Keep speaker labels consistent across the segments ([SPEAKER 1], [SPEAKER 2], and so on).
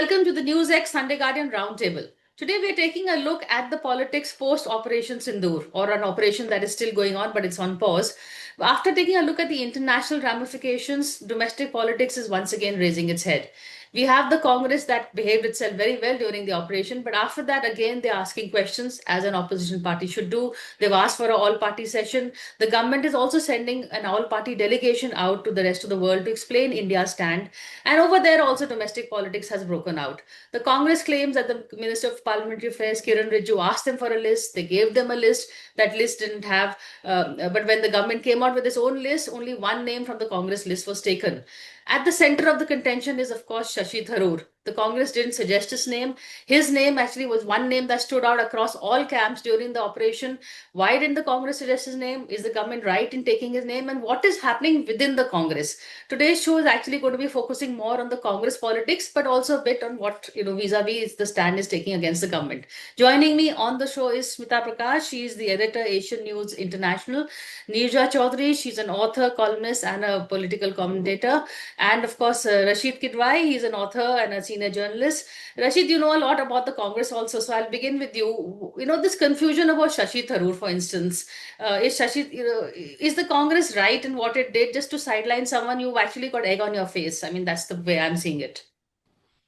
[SPEAKER 1] welcome to the NewsX Sunday Guardian Roundtable. Today we are taking a look at the politics post-Operation Sindoor, or an operation that is still going on but it's on pause. After taking a look at the international ramifications, domestic politics is once again raising its head. We have the Congress that behaved itself very well during the operation, but after that, again, they're asking questions as an opposition party should do. They've asked for an all party session. The government is also sending an all party delegation out to the rest of the world to explain India's stand. And over there, also, domestic politics has broken out. The Congress claims that the Minister of Parliamentary Affairs, Kiran Rijiju, asked them for a list. They gave them a list. That list didn't have, but when the government came out with its own list, only one name from the Congress list was taken. At the center of the contention is, of course, Shashi Tharoor. The Congress didn't suggest his name. His name actually was one name that stood out across all camps during the operation. Why didn't the Congress suggest his name? Is the government right in taking his name? And what is happening within the Congress? Today's show is actually going to be focusing more on the Congress politics, but also a bit on what, vis-a-vis the stand is taking against the government. Joining me on the show is Smita Prakash. She is the editor, Asian News International. Neerja Chowdhury. She's an author, columnist, and a political commentator. And of course, Rasheed Kidwai. He's an author and a senior journalist. Rashid, you know a lot about the Congress also, so I'll begin with you. This confusion about Shashi Tharoor, for instance. Is the Congress right in what it did just to sideline someone you've actually got egg on your face? I mean, that's the way I'm seeing it.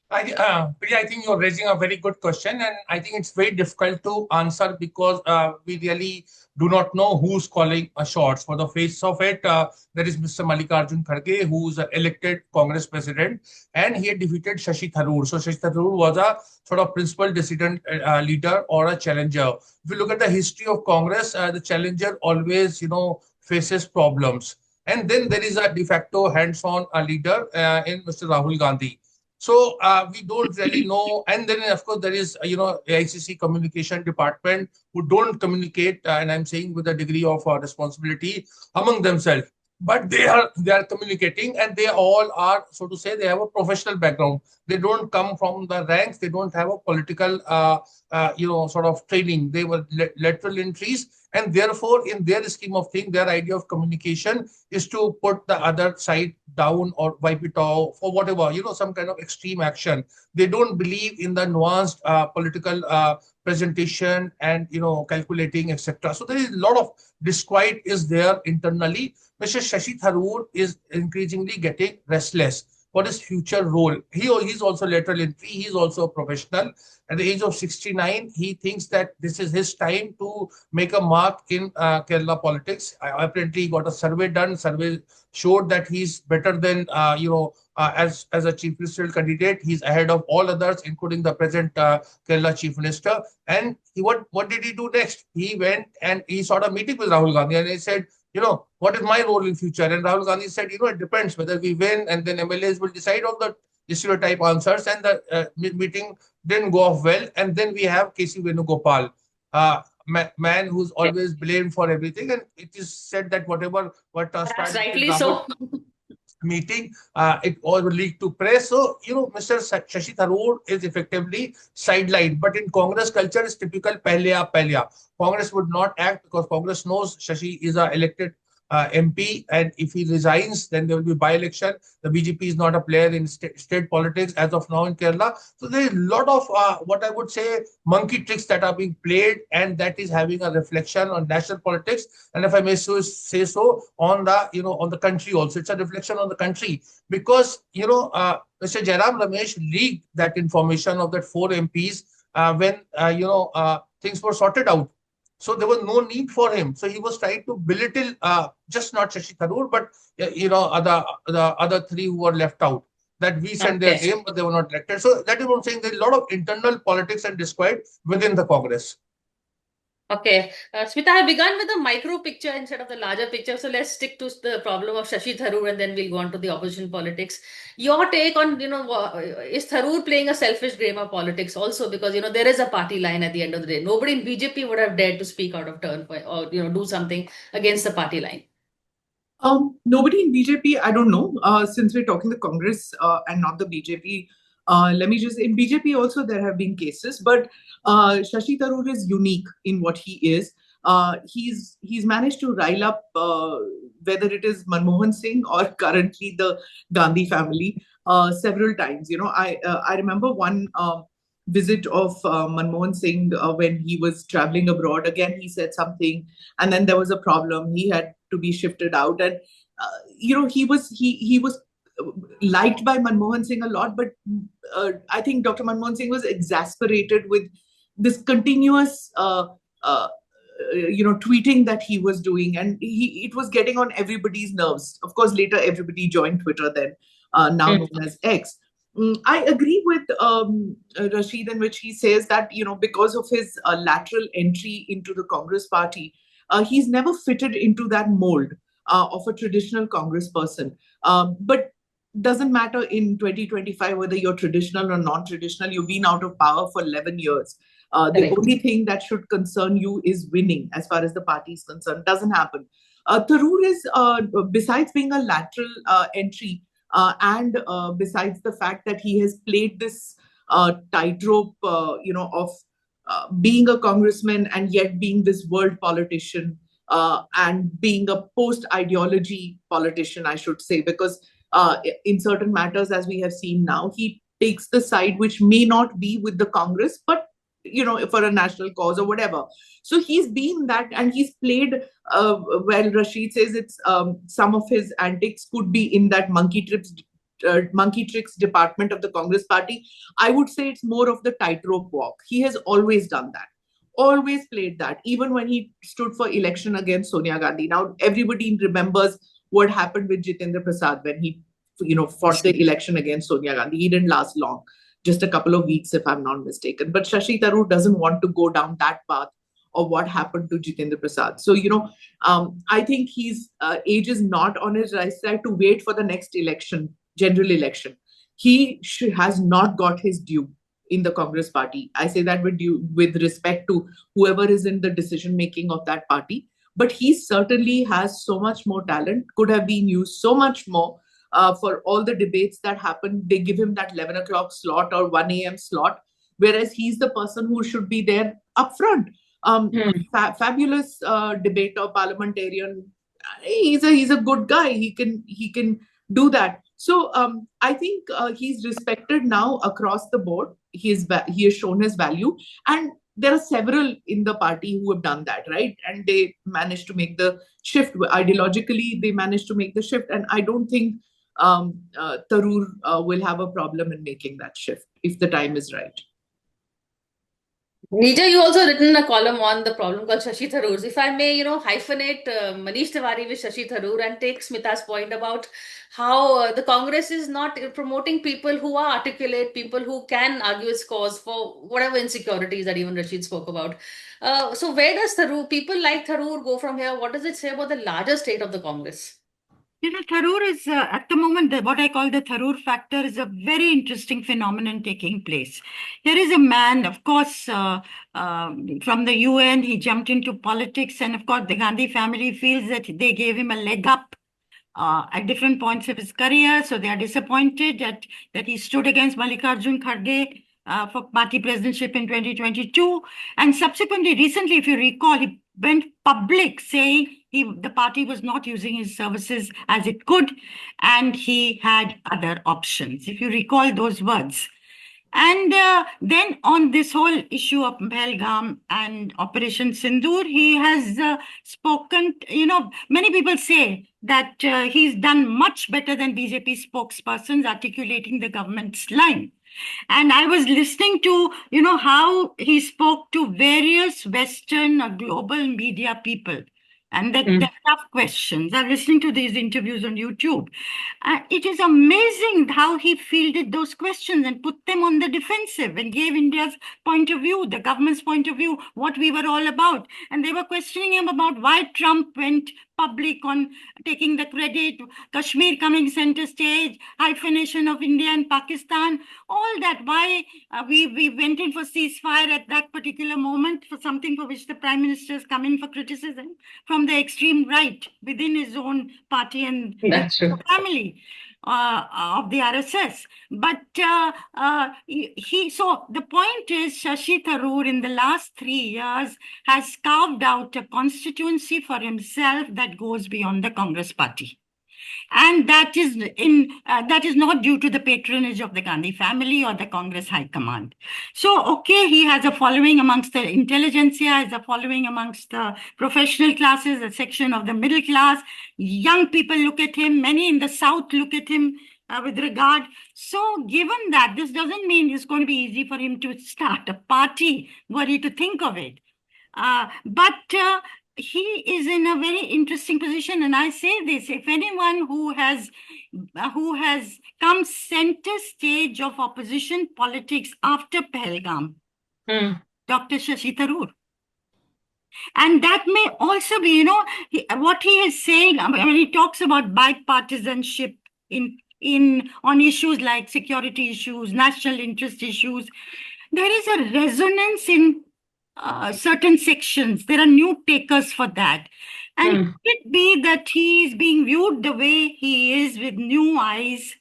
[SPEAKER 2] Priya, I think you're raising a very good question, and I think it's very difficult to answer because we really do not know who's calling shots. For the face of it, there is Mr. Mallikarjun Kharge, who's an elected Congress president, and he had defeated Shashi Tharoor. So Shashi Tharoor was a sort of principal dissident leader or a challenger. If you look at the history of Congress, the challenger always, faces problems. And then there is a de facto hands-on leader in Mr. Rahul Gandhi. So we don't really know. And then, of course, there is, AICC communication department who don't communicate, and I'm saying with a degree of responsibility among themselves. But they are communicating, and they all are, so to say, they have a professional background. They don't come from the ranks. They don't have a political, sort of training. They were lateral entries. And therefore, in their scheme of things, their idea of communication is to put the other side down or wipe it off or whatever, some kind of extreme action. They don't believe in the nuanced political presentation and, calculating, etc. So there is a lot of disquiet is there internally. Mr. Shashi Tharoor is increasingly getting restless. What is future role? He's also lateral entry. He's also a professional. At the age of 69, he thinks that this is his time to make a mark in Kerala politics. Apparently, he got a survey done. Survey showed that he's better than, as a chief ministerial candidate. He's ahead of all others, including the present Kerala chief minister. And what did he do next? He went and he sought a meeting with Rahul Gandhi, and he said, what is my role in future? And Rahul Gandhi said, it depends whether we win, and then MLAs will decide on the stereotype answers. And the meeting didn't go off well. And then we have KC Venugopal, man who's always blamed for everything. And it is said that what transpired
[SPEAKER 1] That's rightly so.
[SPEAKER 2] meeting, it all leaked to press. So, Mr. Shashi Tharoor is effectively sidelined. But in Congress culture, it's typical pehle aap. Congress would not act because Congress knows Shashi is an elected MP, and if he resigns, then there will be by-election. The BJP is not a player in state politics as of now in Kerala. So there is a lot of what I would say monkey tricks that are being played, and that is having a reflection on national politics. And if I may say so, on the on the country also, it's a reflection on the country because Mr. Jairam Ramesh leaked that information of that 4 MPs when things were sorted out. So there was no need for him. So he was trying to belittle just not Shashi Tharoor, but the other 3 who were left out. That we sent their name, but they were not elected. So that is what I'm saying. There's a lot of internal politics and disquiet within the Congress.
[SPEAKER 1] Okay. Smita, I began with a micro picture instead of the larger picture. So let's stick to the problem of Shashi Tharoor and then we'll go on to the opposition politics. Your take on, is Tharoor playing a selfish game of politics also? Because, there is a party line at the end of the day. Nobody in BJP would have dared to speak out of turn or, do something against the party line.
[SPEAKER 3] Nobody in BJP, I don't know. Since we're talking the Congress and not the BJP, let me just say, in BJP also there have been cases, but Shashi Tharoor is unique in what he is. He's managed to rile up whether it is Manmohan Singh or currently the Gandhi family. several times. I remember one visit of Manmohan Singh when he was traveling abroad. Again, he said something, and then there was a problem. He had to be shifted out, and he was liked by Manmohan Singh a lot, but I think Dr. Manmohan Singh was exasperated with this continuous tweeting that he was doing, and it was getting on everybody's nerves. Of course, later everybody joined Twitter, then now known as X. I agree with Rasheed, in which he says that because of his lateral entry into the Congress party, he's never fitted into that mold of a traditional Congress person. But doesn't matter in 2025 whether you're traditional or non-traditional. You've been out of power for 11 years. The
[SPEAKER 1] Correct.
[SPEAKER 3] only thing that should concern you is winning, as far as the party is concerned. Doesn't happen. Tharoor is, besides being a lateral entry, and besides the fact that he has played this tightrope, of being a congressman and yet being this world politician, and being a post-ideology politician, I should say, because in certain matters, as we have seen now, he takes the side which may not be with the Congress, but for a national cause or whatever. So he's been that, and he's played. Well, Rashid says it's some of his antics could be in that monkey tricks department of the Congress party. I would say it's more of the tightrope walk. He has always done that, always played that, even when he stood for election against Sonia Gandhi. Now everybody remembers what happened with Jitendra Prasad when he fought the election against Sonia Gandhi. He didn't last long, just a couple of weeks, if I'm not mistaken. But Shashi Tharoor doesn't want to go down that path of what happened to Jitendra Prasad. So, I think his age is not on his right side to wait for the next election, general election. He has not got his due in the Congress party. I say that with respect to whoever is in the decision making of that party. But he certainly has so much more talent, could have been used so much more. For all the debates that happen, they give him that 11 o'clock slot or 1 a.m. slot, whereas he's the person who should be there up front. Fabulous debater, parliamentarian. He's a good guy. He can do that. So I think he's respected now across the board. He has shown his value, and there are several in the party who have done that, right? And they managed to make the shift. Ideologically, they managed to make the shift, and I don't think Tharoor will have a problem in making that shift if the time is right.
[SPEAKER 1] Neerja, you also written a column on the problem called Shashi Tharoor. If I may, hyphenate Manish Tiwari with Shashi Tharoor and take Smita's point about how the Congress is not promoting people who are articulate, people who can argue its cause for whatever insecurities that even Rashid spoke about. So where does people like Tharoor go from here? What does it say about the larger state of the Congress?
[SPEAKER 4] Tharoor is at the moment, what I call the Tharoor Factor is a very interesting phenomenon taking place. Here is a man, of course, from the UN, he jumped into politics, and of course, the Gandhi family feels that they gave him a leg up at different points of his career. So they are disappointed that he stood against Mallikarjun Kharge for party presidentship in 2022. And subsequently, recently, if you recall, he went public saying the party was not using his services as it could, and he had other options, if you recall those words. And then on this whole issue of Pahalgam and Operation Sindoor, he has spoken, many people say that he's done much better than BJP spokespersons articulating the government's line. And I was listening to, how he spoke to various Western or global media people. And the tough questions. I'm listening to these interviews on YouTube. It is amazing how he fielded those questions and put them on the defensive and gave India's point of view, the government's point of view, what we were all about. And they were questioning him about why Trump went public on taking the credit, Kashmir coming center stage, hyphenation of India and Pakistan, all that, why we went in for ceasefire at that particular moment for something for which the Prime Minister has come in for criticism from the extreme right within his own party and the family of the RSS. But so the point is, Shashi Tharoor in the last 3 years has carved out a constituency for himself that goes beyond the Congress party. And that is not due to the patronage of the Gandhi family or the Congress High Command. So, okay, he has a following amongst the intelligentsia, has a following amongst the professional classes, a section of the middle class. Young people look at him, many in the South look at him with regard. So, given that, this doesn't mean it's going to be easy for him to start a party, were he to think of it. But he is in a very interesting position, and I say this: if anyone who has come center stage of opposition politics after Pahalgam, Dr. Shashi Tharoor. And that may also be, what he is saying. I mean, he talks about bipartisanship on issues like security issues, national interest issues. There is a resonance in certain sections. There are new takers for that. And could it be that he is being viewed the way he is with new eyes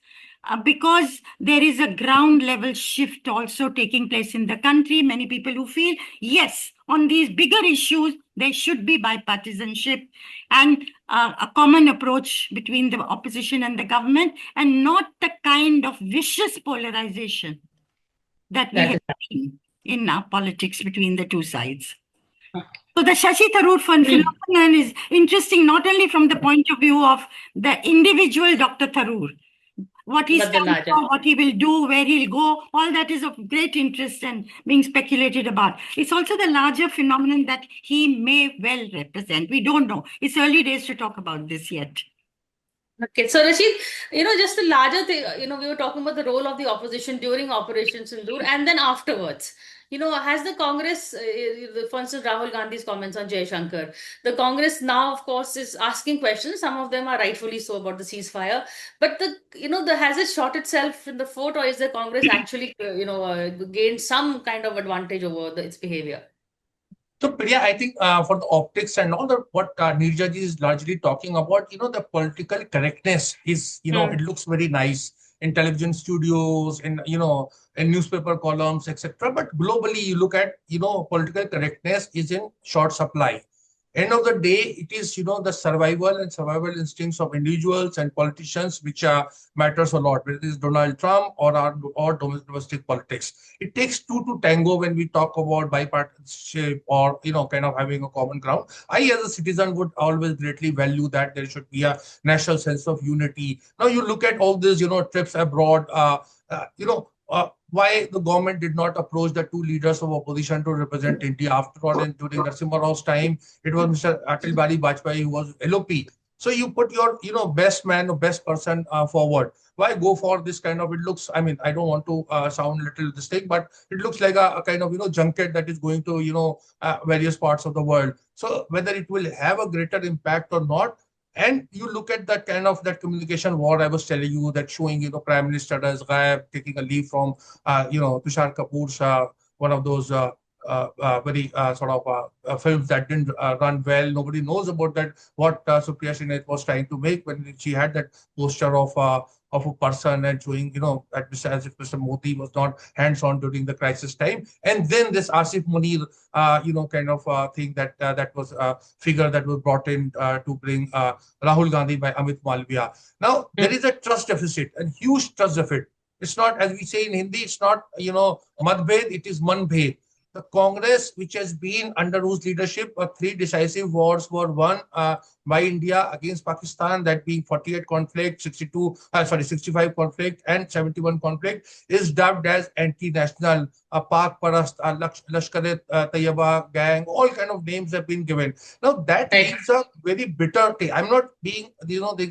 [SPEAKER 4] because there is a ground level shift also taking place in the country? Many people who feel, yes, on these bigger issues, there should be bipartisanship and a common approach between the opposition and the government, and not the kind of vicious polarization that we have seen in our politics between the two sides. So the Shashi Tharoor phenomenon is interesting, not only from the point of view of the individual Dr. Tharoor, what he stands for, what he will do, where he'll go, all that is of great interest and being speculated about. It's also the larger phenomenon that he may well represent. We don't know. It's early days to talk about this yet.
[SPEAKER 1] Okay, so Rasheed, just the larger thing, we were talking about the role of the opposition during Operation Sindoor and then afterwards. Has the Congress, for instance, Rahul Gandhi's comments on Jai Shankar, the Congress now, of course, is asking questions. Some of them are rightfully so about the ceasefire. But has it shot itself in the foot, or is the Congress actually, gained some kind of advantage over its behavior?
[SPEAKER 2] So, Priya, I think for the optics and all what Neerja ji is largely talking about, the political correctness is, it looks very nice in television studios, in newspaper columns, etc. But globally, you look at, political correctness is in short supply. End of the day, it is, the survival instincts of individuals and politicians, which matters a lot, whether it is Donald Trump or domestic politics. It takes two to tango when we talk about bipartisanship or, kind of having a common ground. I, as a citizen, would always greatly value that there should be a national sense of unity. Now, you look at all these, trips abroad, why the government did not approach the two leaders of opposition to represent India. After all, during Narasimha Rao's time, it was Mr. Atal Bihari Vajpayee who was LOP. So you put your, best man or best person forward. Why go for this kind of, it looks, I mean, I don't want to sound a little this thing, but it looks like a kind of, junket that is going to, various parts of the world. So whether it will have a greater impact or not, and you look at that kind of that communication war I was telling you, that showing, Prime Minister as Ghaib, taking a leave from, Tushar Kapoor's, one of those very sort of films that didn't run well. Nobody knows about that, what Supriya Sinha was trying to make when she had that poster of a person and showing, as if Mr. Modi was not hands-on during the crisis time. And then this Asif Munir, kind of thing that was a figure that was brought in to bring Rahul Gandhi by Amit Malviya. Now, there is a trust deficit, a huge trust deficit. It's not, as we say in Hindi, it's not, Madbhed, it is Manbhed. The Congress, which has been under whose leadership 3 decisive wars were won by India against Pakistan, that being 48 conflict, 65 conflict, and 71 conflict, is dubbed as anti-national, Pak Parast, Lashkar-e-Taiba gang, all kind of names have been given. Now that leaves a very bitter thing. I'm not being,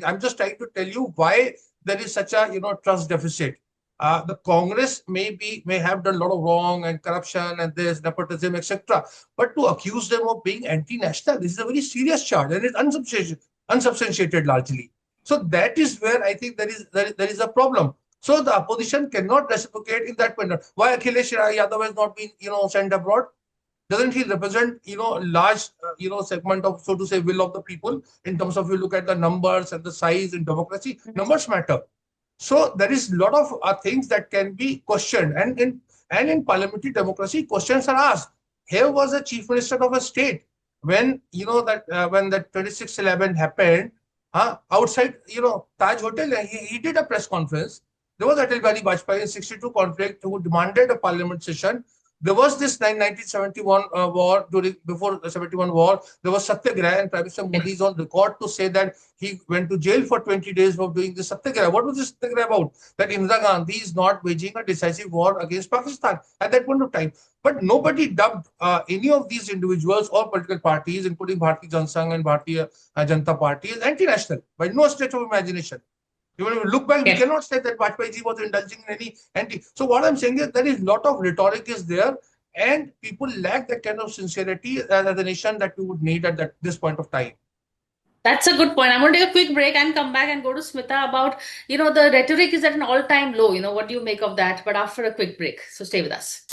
[SPEAKER 2] I'm just trying to tell you why there is such a, trust deficit. The Congress may have done a lot of wrong and corruption and this nepotism, etc. But to accuse them of being anti-national, this is a very serious charge, and it's unsubstantiated largely. So that is where I think there is a problem. So the opposition cannot reciprocate in that manner. Why Akhilesh Yadav has not been sent abroad? Doesn't he represent large segment of, so to say, will of the people in terms of, you look at the numbers and the size in democracy? Numbers matter. So there is a lot of things that can be questioned, and in parliamentary democracy, questions are asked. Here was a chief minister of a state when when that 26/11 happened. outside, Taj Hotel. He did a press conference. There was Atal Bihari Vajpayee in 62 conflict who demanded a parliament session. There was this 1971 war, before the 71 war, there was Satyagraha, and Prime Minister Modi is on record to say that he went to jail for 20 days for doing this Satyagraha. What was this Satyagraha about? That Indira Gandhi is not waging a decisive war against Pakistan at that point of time. But nobody dubbed any of these individuals or political parties, including Bharatiya Janata Sangh and Bharatiya Janata Party, as anti-national by no stretch of imagination. Even if we look back, we cannot say that Vajpayee ji was indulging in any anti. So what I'm saying is there is a lot of rhetoric is there, and people lack that kind of sincerity as a nation that we would need at this point of time.
[SPEAKER 1] That's a good point. I'm going to take a quick break and come back and go to Smita about, the rhetoric is at an all-time low. What do you make of that? But after a quick break. So stay with us.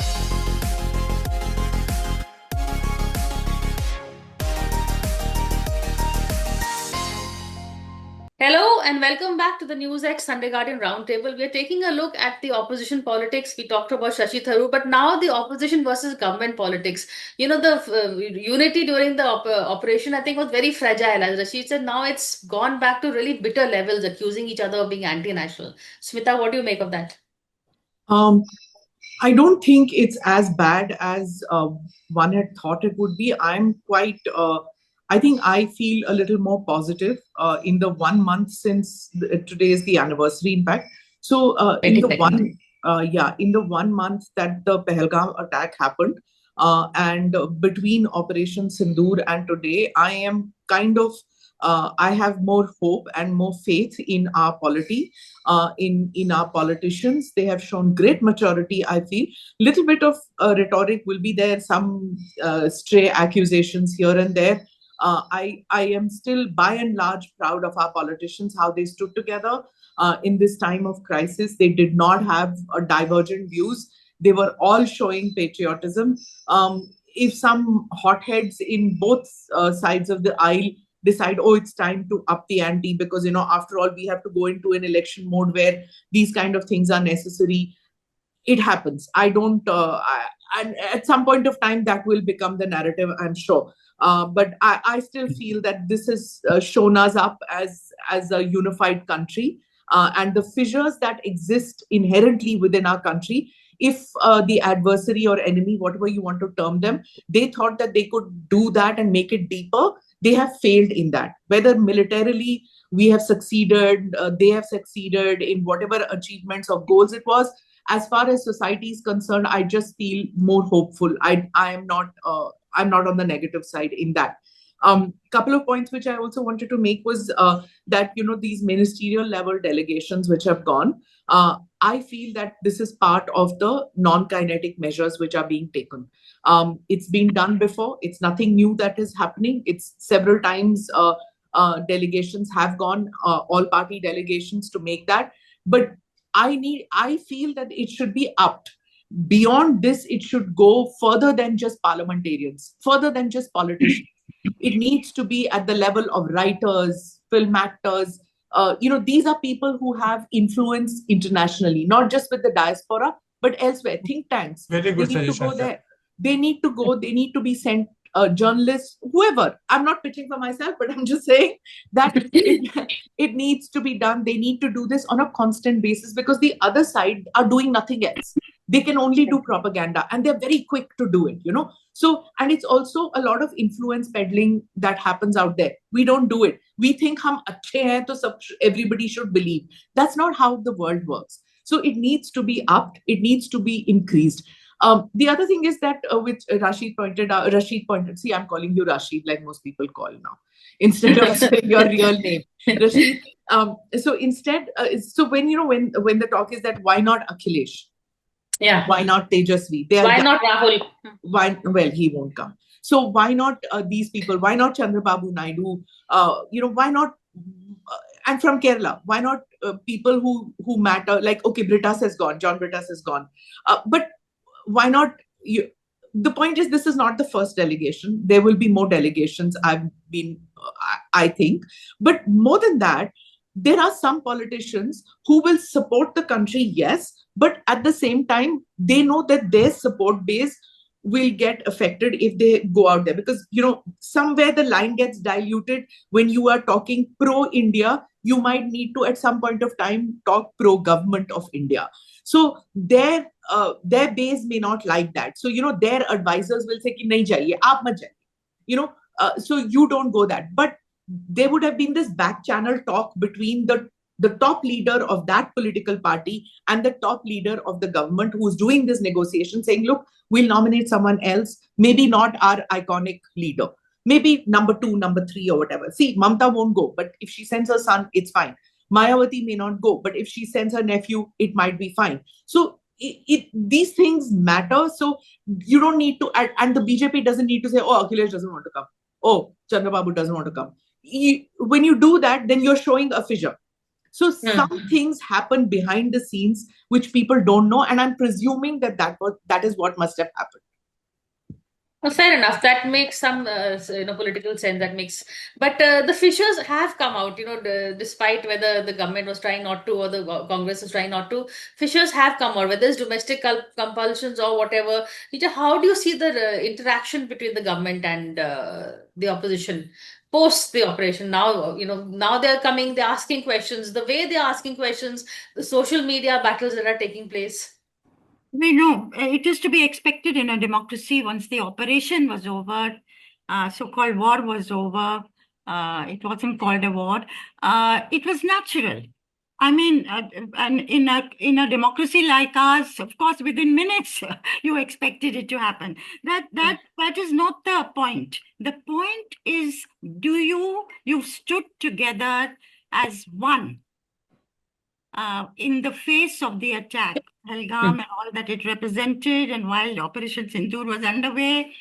[SPEAKER 1] Hello and welcome back to the NewsX Sunday Guardian Roundtable. We are taking a look at the opposition politics. We talked about Shashi Tharoor, but now the opposition versus government politics. The unity during the operation, I think, was very fragile. As Rasheed said, now it's gone back to really bitter levels, accusing each other of being anti-national. Smita, what do you make of that?
[SPEAKER 3] I don't think it's as bad as one had thought it would be. I think I feel a little more positive in the 1 month since today is the anniversary, in fact. So in the 1 month that the Pahalgam attack happened, and between Operation Sindoor and today, I am I have more hope and more faith in our polity, in our politicians. They have shown great maturity, I feel. Little bit of rhetoric will be there, some stray accusations here and there. I am still by and large proud of our politicians, how they stood together in this time of crisis. They did not have divergent views. They were all showing patriotism. If some hotheads in both sides of the aisle decide, oh, it's time to up the ante because, after all, we have to go into an election mode where these kind of things are necessary, it happens. And at some point of time, that will become the narrative, I'm sure. But I still feel that this has shown us up as a unified country, and the fissures that exist inherently within our country. If the adversary or enemy, whatever you want to term them, they thought that they could do that and make it deeper, they have failed in that. Whether militarily we have succeeded, they have succeeded in whatever achievements or goals it was. As far as society is concerned, I just feel more hopeful. I'm not on the negative side in that. Couple of points which I also wanted to make was that, these ministerial level delegations which have gone, I feel that this is part of the non-kinetic measures which are being taken. It's been done before. It's nothing new that is happening. It's several times delegations have gone, all party delegations, to make that. But I feel that it should be upped. Beyond this, it should go further than just parliamentarians, further than just politicians. It needs to be at the level of writers, film actors. These are people who have influence internationally, not just with the diaspora, but elsewhere. Think tanks.
[SPEAKER 2] Very good
[SPEAKER 3] they need to go there. They need to go. They need to be sent. Journalists, whoever. I'm not pitching for myself, but I'm just saying that it needs to be done. They need to do this on a constant basis because the other side are doing nothing else. They can only do propaganda, and they're very quick to do it, So, and it's also a lot of influence peddling that happens out there. We don't do it. We think hum achhe hain, so everybody should believe. That's not how the world works. So it needs to be upped. It needs to be increased. The other thing is that which Rasheed pointed, see, I'm calling you Rasheed like most people call now, instead of saying your real name, Rasheed. So instead, so when the talk is that why not Akhilesh?
[SPEAKER 1] Yeah.
[SPEAKER 3] Why not Tejasvi?
[SPEAKER 1] Why not Rahul?
[SPEAKER 3] Well, he won't come. So why not these people? Why not Chandrababu Naidu? Why not? And from Kerala, why not people who matter? Like, okay, Britas has gone, John Britas has gone, but why not? The point is, this is not the first delegation. There will be more delegations. I think, but more than that, there are some politicians who will support the country, yes, but at the same time, they know that their support base will get affected if they go out there, because somewhere the line gets diluted. When you are talking pro India, you might need to at some point of time talk pro government of India. So their base may not like that. So their advisors will say ki nahi jaiye, aap mat jaiye. So you don't go that. But there would have been this back channel talk between the top leader of that political party and the top leader of the government who's doing this negotiation, saying, look, we'll nominate someone else, maybe not our iconic leader, maybe number 2, number 3, or whatever. See, Mamta won't go, but if she sends her son, it's fine. Mayawati may not go, but if she sends her nephew, it might be fine. So these things matter. So you don't need to, and the BJP doesn't need to say, oh, Akhilesh doesn't want to come. Oh, Chandrababu doesn't want to come. When you do that, then you're showing a fissure. So some things happen behind the scenes which people don't know, and I'm presuming that is what must have happened.
[SPEAKER 1] Well, fair enough. That makes some political sense. That makes, but the fissures have come out. Despite whether the government was trying not to or the Congress is trying not to, fissures have come out. Whether it's domestic compulsions or whatever. How do you see the interaction between the government and the opposition post the operation? Now, now they're coming, they're asking questions. The way they're asking questions, the social media battles that are taking place.
[SPEAKER 4] We know it is to be expected in a democracy. Once the operation was over, so-called war was over, it wasn't called a war. It was natural. I mean, and in a democracy like ours, of course, within minutes, you expected it to happen. That is not the point. The point is, you've stood together as one in the face of the attack, Helgam and all that it represented, and while Operation Sindoor was underway,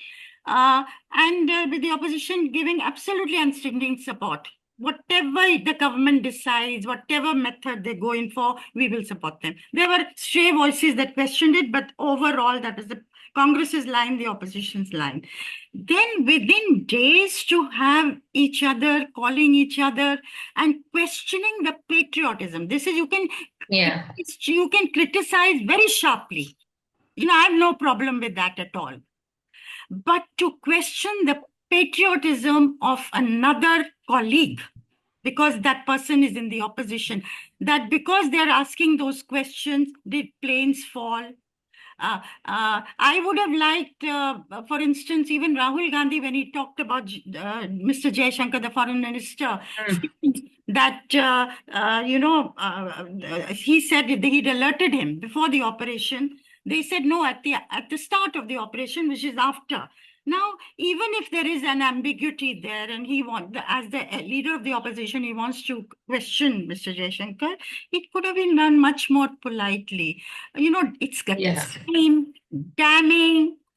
[SPEAKER 4] and with the opposition giving absolutely unstinting support. Whatever the government decides, whatever method they go in for, we will support them. There were stray voices that questioned it, but overall, that was the Congress's line, the opposition's line. Then within days to have each other, calling each other and questioning the patriotism. This is, you can criticize very sharply. I have no problem with that at all. But to question the patriotism of another colleague, because that person is in the opposition, that because they're asking those questions, did planes fall? I would have liked, for instance, even Rahul Gandhi, when he talked about Mr. Jaishankar, the foreign minister, that, he said he'd alerted him before the operation. They said no at the start of the operation, which is after. Now, even if there is an ambiguity there, and as the leader of the opposition, he wants to question Mr. Jaishankar, it could have been done much more politely. It's damning.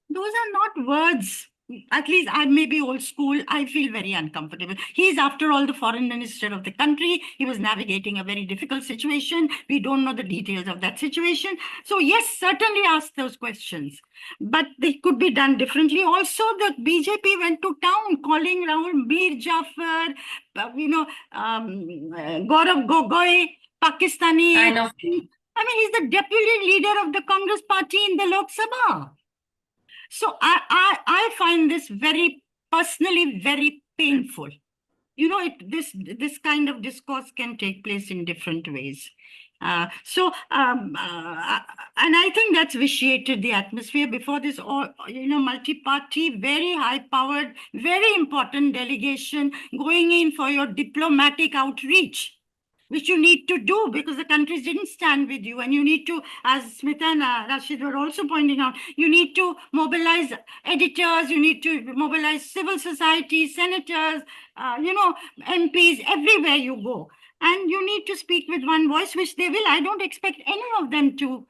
[SPEAKER 4] Those are not words. At least I may be old school. I feel very uncomfortable. He's, after all, the foreign minister of the country. He was navigating a very difficult situation. We don't know the details of that situation. So yes, certainly ask those questions. But they could be done differently. Also, the BJP went to town calling Rahul Mir Jafar, Gaurav Gogoi, Pakistani.
[SPEAKER 1] I know.
[SPEAKER 4] I mean, he's the deputy leader of the Congress party in the Lok Sabha. So I find this personally very painful. This kind of discourse can take place in different ways. And I think that's vitiated the atmosphere before this, multi-party, very high-powered, very important delegation going in for your diplomatic outreach, which you need to do because the countries didn't stand with you. And you need to, as Smita and Rasheed were also pointing out, you need to mobilize editors, you need to mobilize civil society, senators, MPs, everywhere you go. And you need to speak with one voice, which they will. I don't expect any of them to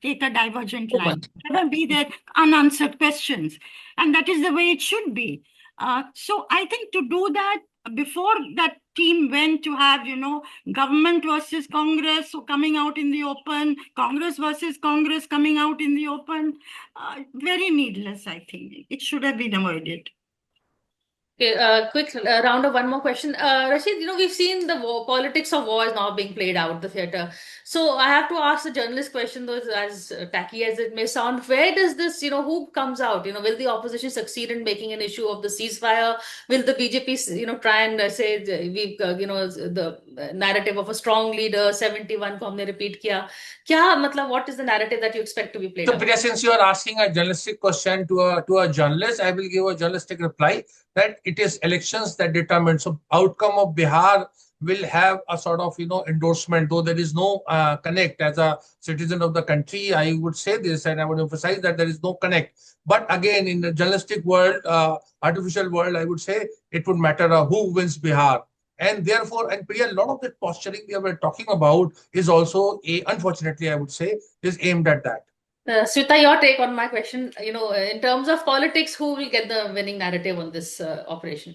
[SPEAKER 4] take a divergent line. There will be their unanswered questions. And that is the way it should be. So I think to do that, before that team went to have, government versus Congress coming out in the open, Congress versus Congress coming out in the open, very needless, I think. It should have been avoided.
[SPEAKER 1] Okay, quick round of one more question. Rashid, we've seen the politics of war is now being played out, the theater. So I have to ask the journalist question, though, as tacky as it may sound. Where does this, who comes out? Will the opposition succeed in making an issue of the ceasefire? Will the BJP, try and say, we've, the narrative of a strong leader, 71 को हमने repeat किया. क्या, मतलब, what is the narrative that you expect to be played
[SPEAKER 2] So,
[SPEAKER 1] out?
[SPEAKER 2] Priya, since you are asking a journalistic question to a journalist, I will give a journalistic reply that it is elections that determine. So, outcome of Bihar will have a sort of endorsement, though there is no connect. As a citizen of the country, I would say this, and I would emphasize that there is no connect. But again, in the journalistic world, artificial world, I would say it would matter who wins Bihar. And therefore, and Priya, a lot of that posturing we were talking about is also, unfortunately, I would say, is aimed at that.
[SPEAKER 1] Smita, your take on my question, in terms of politics, who will get the winning narrative on this operation?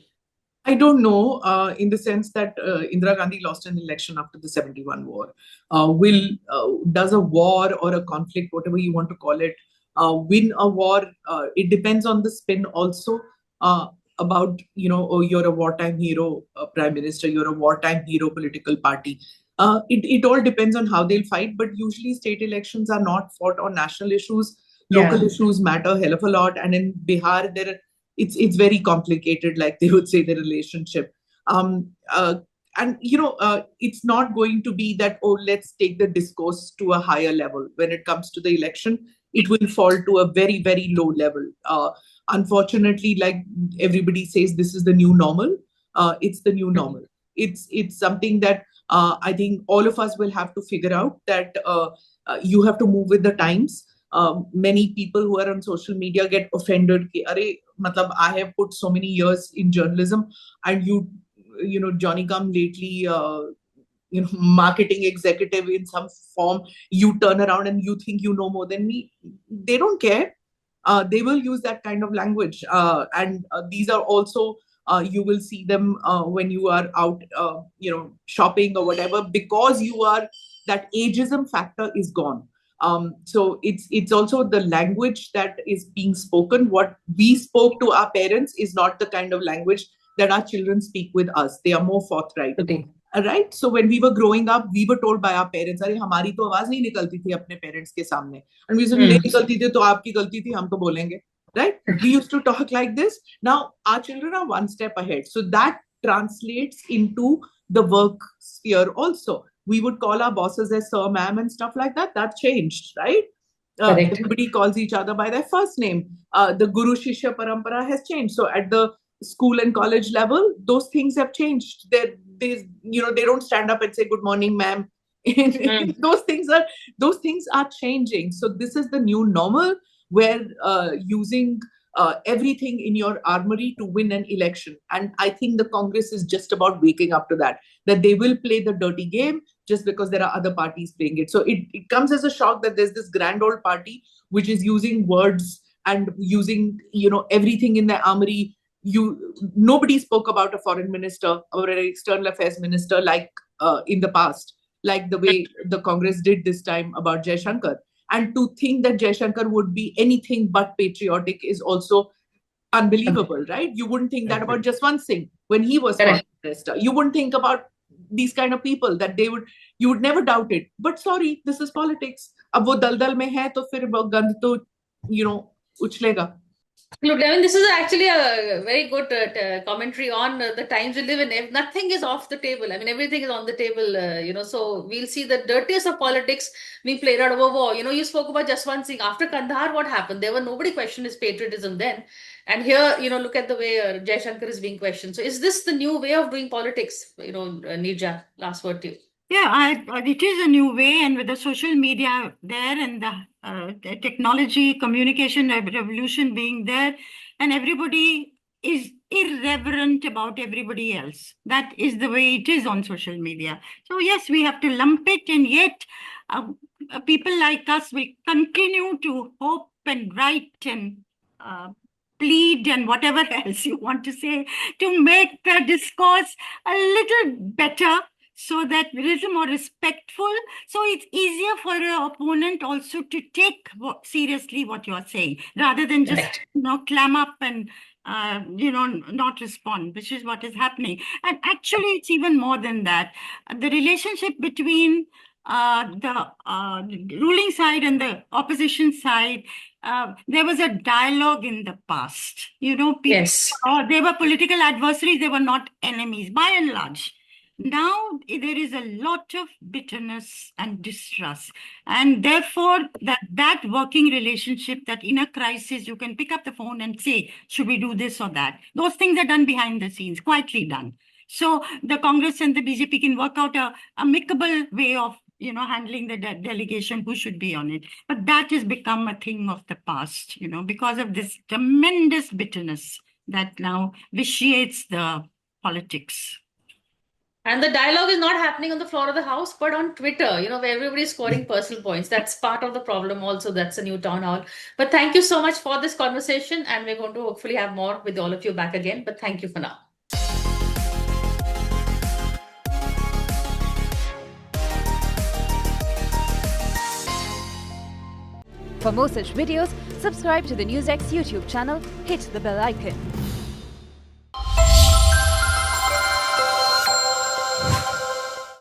[SPEAKER 3] I don't know, in the sense that Indira Gandhi lost an election after the 71 war. Does a war or a conflict, whatever you want to call it, win a war? It depends on the spin also, about, oh, you're a wartime hero, prime minister, you're a wartime hero political party. It all depends on how they'll fight, but usually state elections are not fought on national issues. Local issues matter a hell of a lot. And in Bihar, it's very complicated, like they would say, the relationship. And it's not going to be that, oh, let's take the discourse to a higher level. When it comes to the election, it will fall to a very, very low level. Unfortunately, like everybody says, this is the new normal. It's the new normal. It's something that I think all of us will have to figure out, that you have to move with the times. Many people who are on social media get offended. Ki, Arey, matlab, I have put so many years in journalism, and Johnny come lately, marketing executive in some form, you turn around and you think you know more than me. They don't care. They will use that kind of language. And these are also, you will see them when you are out, shopping or whatever, because that ageism factor is gone. So it's also the language that is being spoken. What we spoke to our parents is not the kind of language that our children speak with us. They are more forthright.
[SPEAKER 1] Okay.
[SPEAKER 3] Right? So when we were growing up, we were told by our parents, अरे हमारी तो आवाज नहीं निकलती थी अपने parents के सामने. And we said, नहीं निकलती थी तो आपकी गलती थी, हम तो बोलेंगे. Right? We used to talk like this. Now our children are one step ahead. So that translates into the work sphere also. We would call our bosses as sir, ma'am, and stuff like that. That changed, right? Everybody calls each other by their first name. The Guru Shishya Parampara has changed. So at the school and college level, those things have changed. They don't stand up and say good morning, ma'am. Those things are changing. So this is the new normal, where using everything in your armory to win an election. And I think the Congress is just about waking up to that they will play the dirty game just because there are other parties playing it. So it comes as a shock that there's this grand old party which is using words and using everything in their armory. Nobody spoke about a foreign minister or an external affairs minister like in the past, like the way the Congress did this time about Jaishankar. And to think that Jaishankar would be anything but patriotic is also unbelievable, right? You wouldn't think that about Jaswant Singh when he was foreign minister. You wouldn't think about these kind of people, that you would never doubt it. But sorry, this is politics. Ab wo daldal mein hai, to fir gand to, uchlega.
[SPEAKER 1] Look, I mean, this is actually a very good commentary on the times we live in. Nothing is off the table. I mean, everything is on the table, so we'll see the dirtiest of politics being played out over war. You spoke about Jaswant Singh. After Kandahar, what happened? Nobody questioned his patriotism then. And here, look at the way Jaishankar is being questioned. So is this the new way of doing politics? Neerja, last word to you.
[SPEAKER 4] Yeah, it is a new way, and with the social media there and the technology, communication revolution being there, and everybody is irreverent about everybody else. That is the way it is on social media. So yes, we have to lump it, and yet people like us will continue to hope and write and plead and whatever else you want to say to make the discourse a little better, so that it is more respectful. So it's easier for your opponent also to take seriously what you are saying, rather than just clam up and not respond, which is what is happening. And actually, it's even more than that. The relationship between the ruling side and the opposition side, there was a dialogue in the past. People,
[SPEAKER 1] Yes.
[SPEAKER 4] they were political adversaries, they were not enemies, by and large. Now there is a lot of bitterness and distrust, and therefore that working relationship, that in a crisis you can pick up the phone and say, should we do this or that? Those things are done behind the scenes, quietly done. So the Congress and the BJP can work out a amicable way of handling the delegation, who should be on it. But that has become a thing of the past, because of this tremendous bitterness that now vitiates the politics.
[SPEAKER 1] And the dialogue is not happening on the floor of the house, but on Twitter, where everybody's scoring personal points. That's part of the problem also. That's a new town hall. But thank you so much for this conversation. And we're going to hopefully have more with all of you back again. But thank you for now.
[SPEAKER 5] For more such videos, subscribe to the NewsX YouTube channel, hit the bell icon.